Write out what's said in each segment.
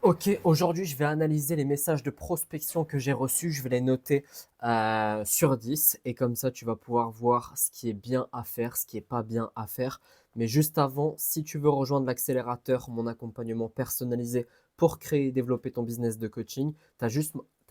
Ok, aujourd'hui, je vais analyser les messages de prospection que j'ai reçus. Je vais les noter sur 10 et comme ça, tu vas pouvoir voir ce qui est bien à faire, ce qui est pas bien à faire. Mais juste avant, si tu veux rejoindre l'accélérateur, mon accompagnement personnalisé pour créer et développer ton business de coaching, tu as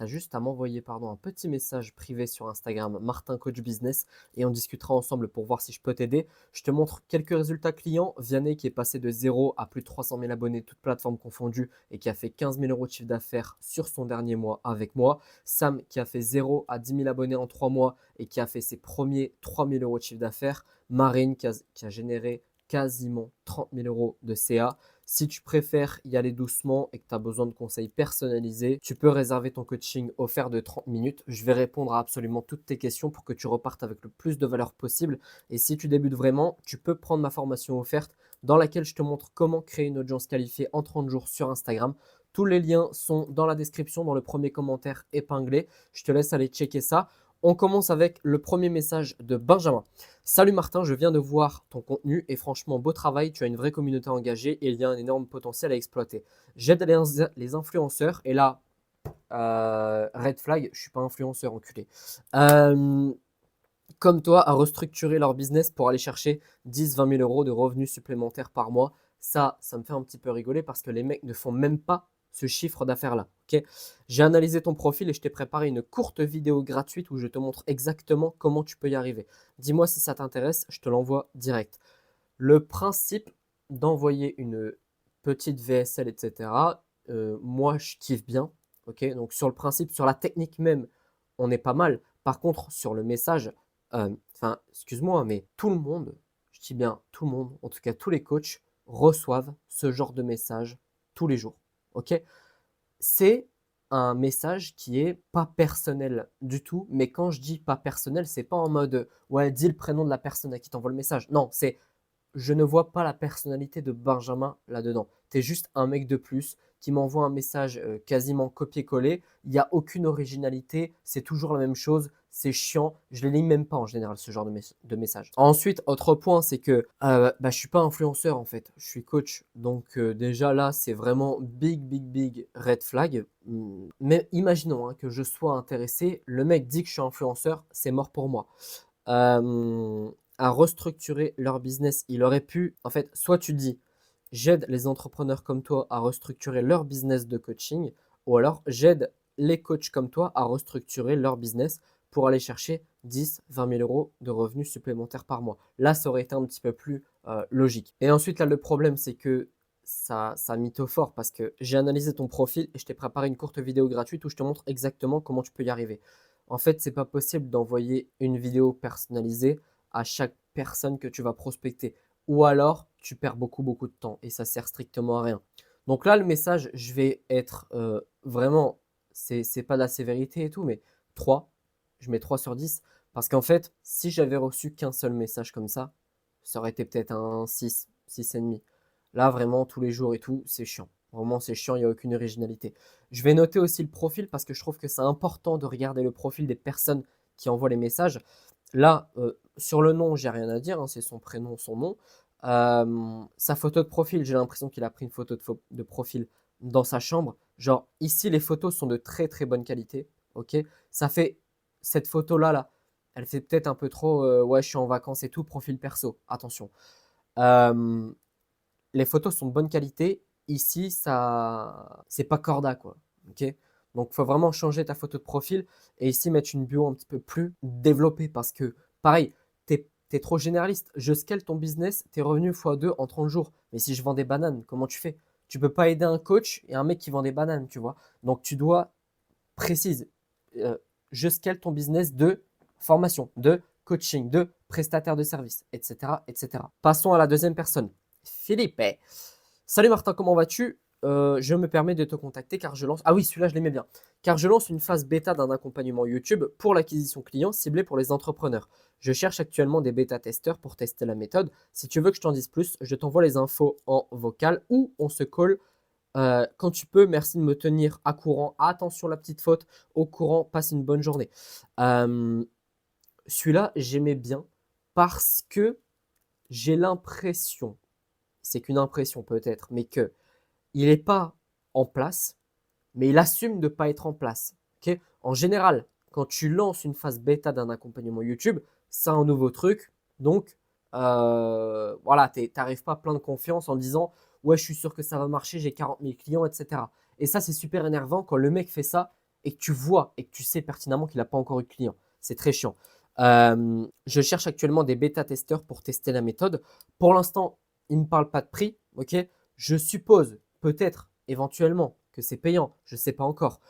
juste à m'envoyer un petit message privé sur Instagram, Martin Coach Business, et on discutera ensemble pour voir si je peux t'aider. Je te montre quelques résultats clients. Vianney qui est passé de 0 à plus de 300 000 abonnés, toutes plateformes confondues, et qui a fait 15 000 euros de chiffre d'affaires sur son dernier mois avec moi. Sam qui a fait 0 à 10 000 abonnés en 3 mois et qui a fait ses premiers 3 000 euros de chiffre d'affaires. Marine qui a généré quasiment 30 000 euros de CA. Si tu préfères y aller doucement et que tu as besoin de conseils personnalisés, tu peux réserver ton coaching offert de 30 minutes. Je vais répondre à absolument toutes tes questions pour que tu repartes avec le plus de valeur possible. Et si tu débutes vraiment, tu peux prendre ma formation offerte dans laquelle je te montre comment créer une audience qualifiée en 30 jours sur Instagram. Tous les liens sont dans la description, dans le premier commentaire épinglé. Je te laisse aller checker ça. On commence avec le premier message de Benjamin. Salut Martin, je viens de voir ton contenu et franchement, beau travail, tu as une vraie communauté engagée et il y a un énorme potentiel à exploiter. J'aide les influenceurs et là, red flag, je ne suis pas influenceur, enculé. Euh, Comme toi à restructurer leur business pour aller chercher 10-20 000 euros de revenus supplémentaires par mois. Ça me fait un petit peu rigoler parce que les mecs ne font même pas ce chiffre d'affaires-là. Ok, j'ai analysé ton profil et je t'ai préparé une courte vidéo gratuite où je te montre exactement comment tu peux y arriver. Dis-moi si ça t'intéresse, je te l'envoie direct. Le principe d'envoyer une petite VSL, etc., moi, je kiffe bien. Ok, donc sur le principe, sur la technique même, on est pas mal. Par contre, sur le message, excuse-moi, mais tout le monde, je dis bien tout le monde, en tout cas tous les coachs, reçoivent ce genre de message tous les jours. Ok, c'est un message qui est pas personnel du tout. Mais quand je dis pas personnel, c'est pas en mode ouais, dis le prénom de la personne à qui t'envoie le message. Non, c'est je ne vois pas la personnalité de Benjamin là-dedans. Tu es juste un mec de plus qui m'envoie un message quasiment copié-collé. Il n'y a aucune originalité, c'est toujours la même chose, c'est chiant. Je ne les lis même pas en général, ce genre de message. Ensuite, autre point, c'est que je ne suis pas influenceur en fait, je suis coach. Donc déjà là, c'est vraiment big, big, big red flag. Mais imaginons que je sois intéressé, le mec dit que je suis influenceur, c'est mort pour moi. Euh, à restructurer leur business. Il aurait pu, en fait, soit tu dis, j'aide les entrepreneurs comme toi à restructurer leur business de coaching, ou alors j'aide les coachs comme toi à restructurer leur business pour aller chercher 10, 20 000 euros de revenus supplémentaires par mois. Là, ça aurait été un petit peu plus logique. Et ensuite, là, le problème, c'est que ça mytho fort parce que j'ai analysé ton profil et je t'ai préparé une courte vidéo gratuite où je te montre exactement comment tu peux y arriver. En fait, c'est pas possible d'envoyer une vidéo personnalisée à chaque personne que tu vas prospecter. Ou alors, tu perds beaucoup, beaucoup de temps et ça sert strictement à rien. Donc là, le message, je vais être vraiment, c'est pas de la sévérité et tout, mais 3, je mets 3 sur 10. Parce qu'en fait, si j'avais reçu qu'un seul message comme ça aurait été peut-être un 6, 6,5. Là, vraiment, tous les jours et tout, c'est chiant. Vraiment, c'est chiant, il n'y a aucune originalité. Je vais noter aussi le profil parce que je trouve que c'est important de regarder le profil des personnes qui envoient les messages. Là, sur le nom, j'ai rien à dire, hein, c'est son prénom, son nom. Sa photo de profil, j'ai l'impression qu'il a pris une photo de profil dans sa chambre. Genre, ici, les photos sont de très très bonne qualité. Ok, ça fait cette photo-là, là, elle fait peut-être un peu trop, ouais, je suis en vacances et tout, profil perso. Attention. Euh, les photos sont de bonne qualité. Ici, ça, c'est pas corda, quoi. Ok. Donc, il faut vraiment changer ta photo de profil et ici mettre une bio un petit peu plus développée parce que, pareil, t'es trop généraliste. Je scale ton business, tes revenus x2 en 30 jours. Mais si je vends des bananes, comment tu fais? Tu peux pas aider un coach et un mec qui vend des bananes, tu vois. Donc, tu dois préciser. Euh, je scale ton business de formation, de coaching, de prestataire de service, etc., etc. Passons à la deuxième personne. Philippe. Salut Martin, comment vas-tu? Je me permets de te contacter car je lance. Ah oui, celui-là, je l'aimais bien. Car je lance une phase bêta d'un accompagnement YouTube pour l'acquisition client ciblé pour les entrepreneurs. Je cherche actuellement des bêta-testeurs pour tester la méthode. Si tu veux que je t'en dise plus, je t'envoie les infos en vocal ou on se call quand tu peux. Merci de me tenir à courant. Attention, la petite faute. Au courant, passe une bonne journée. Euh, Celui-là, j'aimais bien parce que j'ai l'impression, c'est qu'une impression peut-être, mais que il n'est pas en place, mais il assume de ne pas être en place. Ok. En général, quand tu lances une phase bêta d'un accompagnement YouTube, c'est un nouveau truc. Donc, voilà, tu n'arrives pas plein de confiance en disant ouais, je suis sûr que ça va marcher, j'ai 40 000 clients, etc. Et ça, c'est super énervant quand le mec fait ça et que tu vois et que tu sais pertinemment qu'il n'a pas encore eu de clients. C'est très chiant. Je cherche actuellement des bêta-testeurs pour tester la méthode. Pour l'instant, ils ne me parlent pas de prix. Ok. Je suppose, peut-être, éventuellement, que c'est payant. Je ne sais pas encore.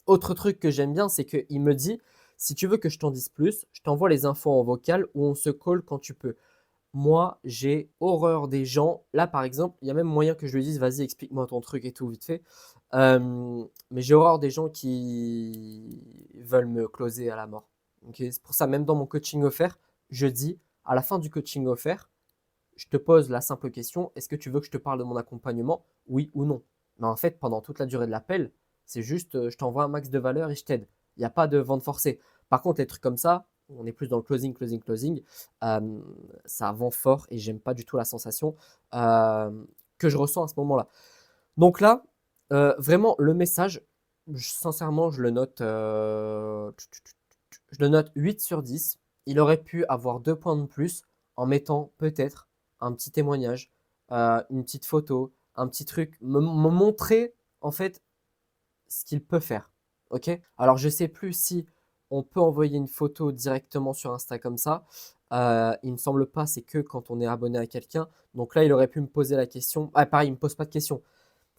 Autre truc que j'aime bien, c'est qu'il me dit si tu veux que je t'en dise plus, je t'envoie les infos en vocal ou on se call quand tu peux. Moi, j'ai horreur des gens. Là, par exemple, il y a même moyen que je lui dise vas-y, explique-moi ton truc et tout, vite fait. Mais j'ai horreur des gens qui veulent me closer à la mort. Okay. C'est pour ça, même dans mon coaching offert, je dis à la fin du coaching offert, je te pose la simple question, est-ce que tu veux que je te parle de mon accompagnement? Oui ou non. Mais en fait, pendant toute la durée de l'appel, c'est juste, je t'envoie un max de valeur et je t'aide. Il n'y a pas de vente forcée. Par contre, les trucs comme ça, on est plus dans le closing, closing, closing. Ça vend fort et j'aime pas du tout la sensation que je ressens à ce moment-là. Donc là, vraiment, le message, sincèrement, je le note 8 sur 10. Il aurait pu avoir 2 points de plus en mettant peut-être un petit témoignage, une petite photo, un petit truc, me montrer en fait ce qu'il peut faire. Ok. Alors, je ne sais plus si on peut envoyer une photo directement sur Insta comme ça. Il ne me semble pas, c'est que quand on est abonné à quelqu'un. Donc là, il aurait pu me poser la question. Ah, pareil, il ne me pose pas de question.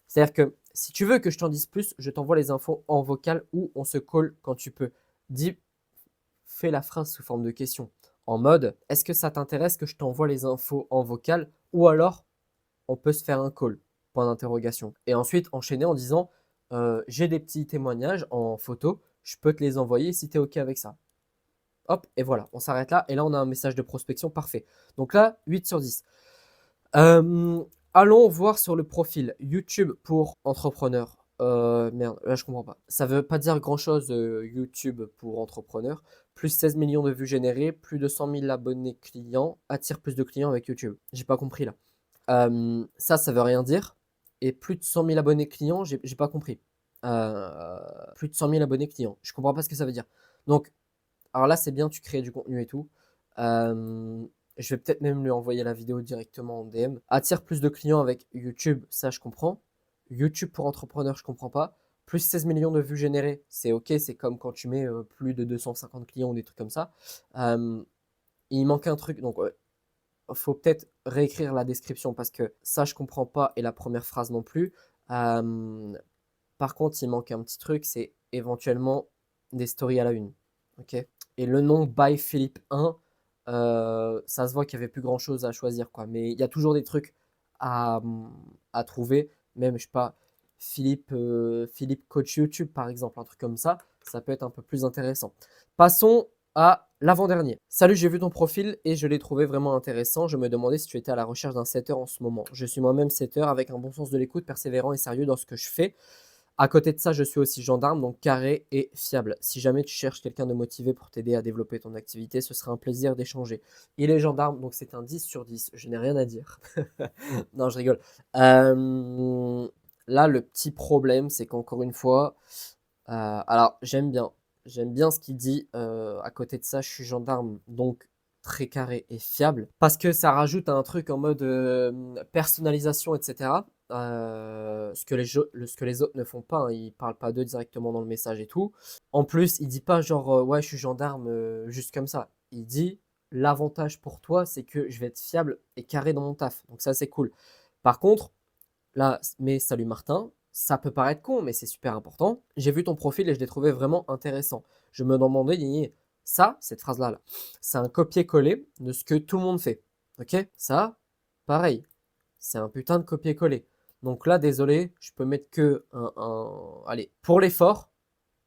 C'est-à-dire que si tu veux que je t'en dise plus, je t'envoie les infos en vocal ou on se call quand tu peux. Dis, fais la phrase sous forme de question. En mode, est-ce que ça t'intéresse que je t'envoie les infos en vocal ou alors on peut se faire un call? Point d'interrogation. Et ensuite, enchaîner en disant, j'ai des petits témoignages en photo, je peux te les envoyer si tu es OK avec ça. Hop, et voilà, on s'arrête là. Et là, on a un message de prospection parfait. Donc là, 8 sur 10. Allons voir sur le profil YouTube pour entrepreneurs. Merde, là je comprends pas. Ça veut pas dire grand-chose YouTube pour entrepreneurs. Plus 16 millions de vues générées, plus de 100 000 abonnés clients, attire plus de clients avec YouTube. J'ai pas compris là. Ça veut rien dire. Et plus de 100 000 abonnés clients, j'ai pas compris. Plus de 100 000 abonnés clients. Je comprends pas ce que ça veut dire. Donc, alors là, c'est bien, tu crées du contenu et tout. Je vais peut-être même lui envoyer la vidéo directement en DM. Attire plus de clients avec YouTube, ça je comprends. YouTube pour entrepreneurs, je comprends pas. Plus 16 millions de vues générées, c'est ok, c'est comme quand tu mets plus de 250 clients ou des trucs comme ça. Il manque un truc, donc faut peut-être réécrire la description parce que ça je comprends pas et la première phrase non plus. Par contre, il manque un petit truc, c'est éventuellement des stories à la une. Ok. Et le nom by Philippe 1, ça se voit qu'il n'y avait plus grand chose à choisir, quoi. Mais il y a toujours des trucs à, à trouver. Même, je sais pas, Philippe Coach YouTube, par exemple, un truc comme ça peut être un peu plus intéressant. Passons à l'avant-dernier. Salut, j'ai vu ton profil et je l'ai trouvé vraiment intéressant. Je me demandais si tu étais à la recherche d'un setter en ce moment. Je suis moi-même setter avec un bon sens de l'écoute, persévérant et sérieux dans ce que je fais. À côté de ça, je suis aussi gendarme, donc carré et fiable. Si jamais tu cherches quelqu'un de motivé pour t'aider à développer ton activité, ce sera un plaisir d'échanger. Il est gendarme, donc c'est un 10 sur 10. Je n'ai rien à dire. Non, je rigole. Là, le petit problème, c'est qu'encore une fois, alors j'aime bien. J'aime bien ce qu'il dit. À côté de ça, je suis gendarme, donc très carré et fiable. Parce que ça rajoute un truc en mode personnalisation, etc. Ce que les autres ne font pas, hein. Ils ne parlent pas d'eux directement dans le message et tout. En plus, il dit pas genre ouais, je suis gendarme juste comme ça. Il dit l'avantage pour toi, c'est que je vais être fiable et carré dans mon taf. Donc ça, c'est cool. Par contre, là, mais salut Martin, ça peut paraître con, mais c'est super important. J'ai vu ton profil et je l'ai trouvé vraiment intéressant. Je me demandais, ça, cette phrase-là, là, c'est un copier-coller de ce que tout le monde fait. Ok. Ça, pareil, c'est un putain de copier-coller. Donc là, désolé, je peux mettre que Allez, pour l'effort,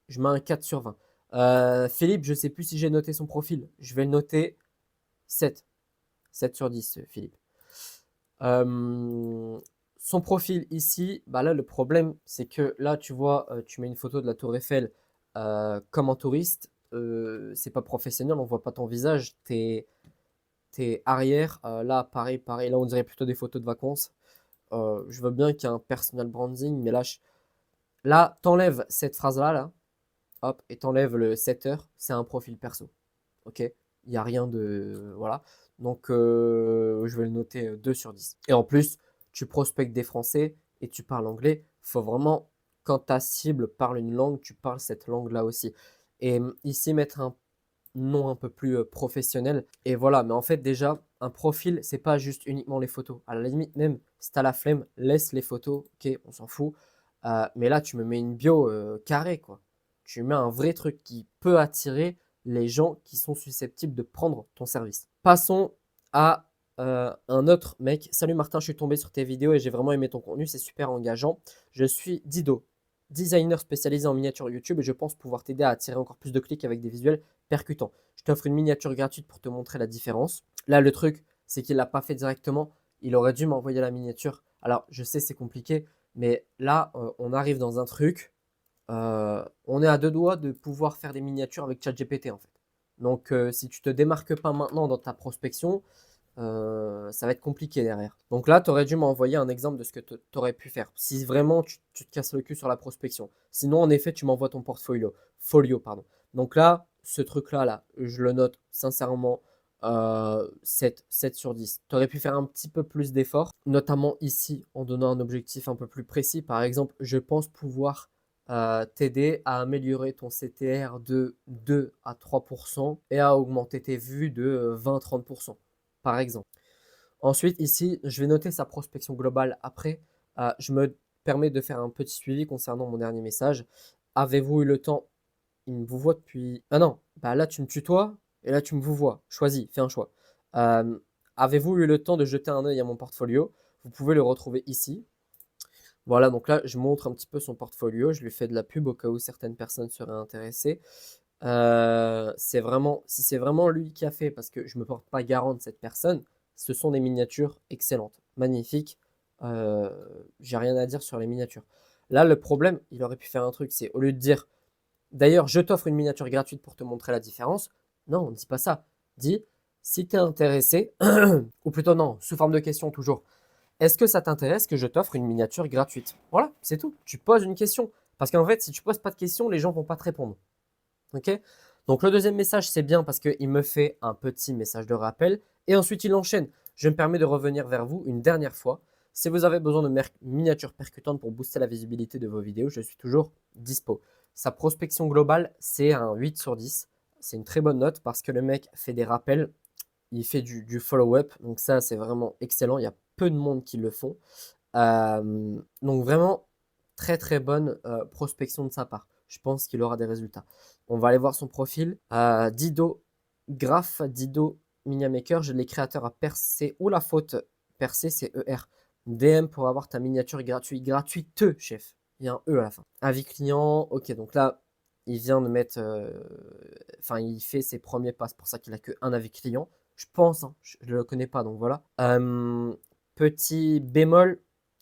je mets un 4 sur 20. Philippe, je sais plus si j'ai noté son profil. Je vais le noter 7. 7 sur 10, Philippe. Son profil ici, bah là, le problème, c'est que là, tu vois, tu mets une photo de la Tour Eiffel comme en touriste. C'est pas professionnel, on voit pas ton visage. T'es arrière. Là, pareil, là, on dirait plutôt des photos de vacances. je veux bien qu'il y ait un personal branding, mais là, t'enlèves cette phrase-là, là, hop, et t'enlèves le setter, c'est un profil perso. Ok? Il n'y a rien de. Voilà. Donc, je vais le noter 2 sur 10. Et en plus, tu prospectes des Français et tu parles anglais. Il faut vraiment, quand ta cible parle une langue, tu parles cette langue-là aussi. Et ici, mettre un nom un peu plus professionnel. Et voilà, mais en fait, déjà, un profil, c'est pas juste uniquement les photos. À la limite, même si tu as la flemme, laisse les photos. Ok, on s'en fout. Mais là, tu me mets une bio carrée, quoi. Tu mets un vrai truc qui peut attirer les gens qui sont susceptibles de prendre ton service. Passons à un autre mec. Salut Martin, je suis tombé sur tes vidéos et j'ai vraiment aimé ton contenu, c'est super engageant. Je suis Dido, designer spécialisé en miniature YouTube et je pense pouvoir t'aider à attirer encore plus de clics avec des visuels percutants. Je t'offre une miniature gratuite pour te montrer la différence. Là, le truc, c'est qu'il ne l'a pas fait directement. Il aurait dû m'envoyer la miniature. Alors, je sais, c'est compliqué, mais là, on arrive dans un truc. On est à 2 doigts de pouvoir faire des miniatures avec ChatGPT en fait. Donc, si tu te démarques pas maintenant dans ta prospection, ça va être compliqué derrière. Donc là, tu aurais dû m'envoyer un exemple de ce que tu aurais pu faire. Si vraiment tu te casses le cul sur la prospection. Sinon, en effet, tu m'envoies ton portfolio. Pardon. Donc là, ce truc-là, là, je le note sincèrement 7 sur 10. Tu aurais pu faire un petit peu plus d'efforts, notamment ici, en donnant un objectif un peu plus précis. Par exemple, je pense pouvoir t'aider à améliorer ton CTR de 2 à 3% et à augmenter tes vues de 20-30%, par exemple. Ensuite, ici, je vais noter sa prospection globale après. Je me permets de faire un petit suivi concernant mon dernier message. Avez-vous eu le temps? Il me vous voit depuis. Ah non, bah là, tu me tutoies et là, tu me vous vois. Choisis, fais un choix. Euh, Avez-vous eu le temps de jeter un œil à mon portfolio? Vous pouvez le retrouver ici. Voilà, donc là, je montre un petit peu son portfolio. Je lui fais de la pub au cas où certaines personnes seraient intéressées. Si c'est vraiment lui qui a fait, parce que je ne me porte pas garant de cette personne, ce sont des miniatures excellentes, magnifiques. Euh, j'ai rien à dire sur les miniatures. Là, le problème, il aurait pu faire un truc, c'est au lieu de dire, d'ailleurs, je t'offre une miniature gratuite pour te montrer la différence. Non, on ne dit pas ça. Dis, si tu es intéressé, ou plutôt non, sous forme de question toujours. Est-ce que ça t'intéresse que je t'offre une miniature gratuite? Voilà, c'est tout. Tu poses une question. Parce qu'en fait, si tu poses pas de question, les gens vont pas te répondre. Ok? Donc le deuxième message, c'est bien parce qu'il me fait un petit message de rappel et ensuite il enchaîne. Je me permets de revenir vers vous une dernière fois. Si vous avez besoin de miniatures percutantes pour booster la visibilité de vos vidéos, je suis toujours dispo. Sa prospection globale, c'est un 8 sur 10. C'est une très bonne note parce que le mec fait des rappels, il fait du follow-up. Donc ça, c'est vraiment excellent. Il y a peu de monde qui le font. Donc vraiment, très très bonne prospection de sa part. Je pense qu'il aura des résultats. On va aller voir son profil. Dido Graph, Dido Miniamaker, les créateurs à percer. Ou la faute, percer, c'est ER. DM pour avoir ta miniature gratuite. Gratuite, chef. Il y a un E à la fin. Avis client, ok, donc là, il vient de mettre. Enfin, il fait ses premiers pas. C'est pour ça qu'il a que un avis client. Je pense, hein, je ne le connais pas, donc voilà. Petit bémol,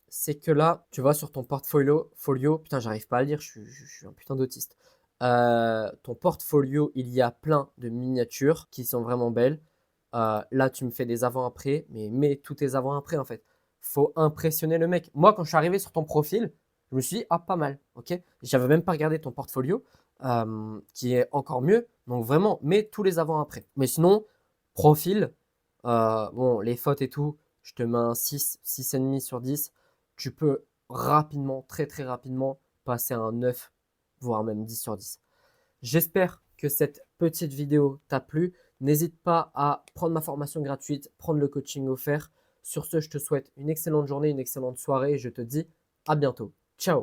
c'est que là, tu vois, sur ton portfolio, putain, j'arrive pas à lire, je suis un putain d'autiste. Ton portfolio, il y a plein de miniatures qui sont vraiment belles. Là, tu me fais des avant-après, mais mets tous tes avant-après en fait. Faut impressionner le mec. Moi, quand je suis arrivé sur ton profil, je me suis dit, ah, pas mal, ok. J'avais même pas regardé ton portfolio, qui est encore mieux. Donc vraiment, mets tous les avant-après. Mais sinon, profil, bon, les fautes et tout, je te mets un 6, 6,5 sur 10. Tu peux rapidement, très très rapidement, passer à un 9, voire même 10 sur 10. J'espère que cette petite vidéo t'a plu. N'hésite pas à prendre ma formation gratuite, prendre le coaching offert. Sur ce, je te souhaite une excellente journée, une excellente soirée et je te dis à bientôt. Ciao!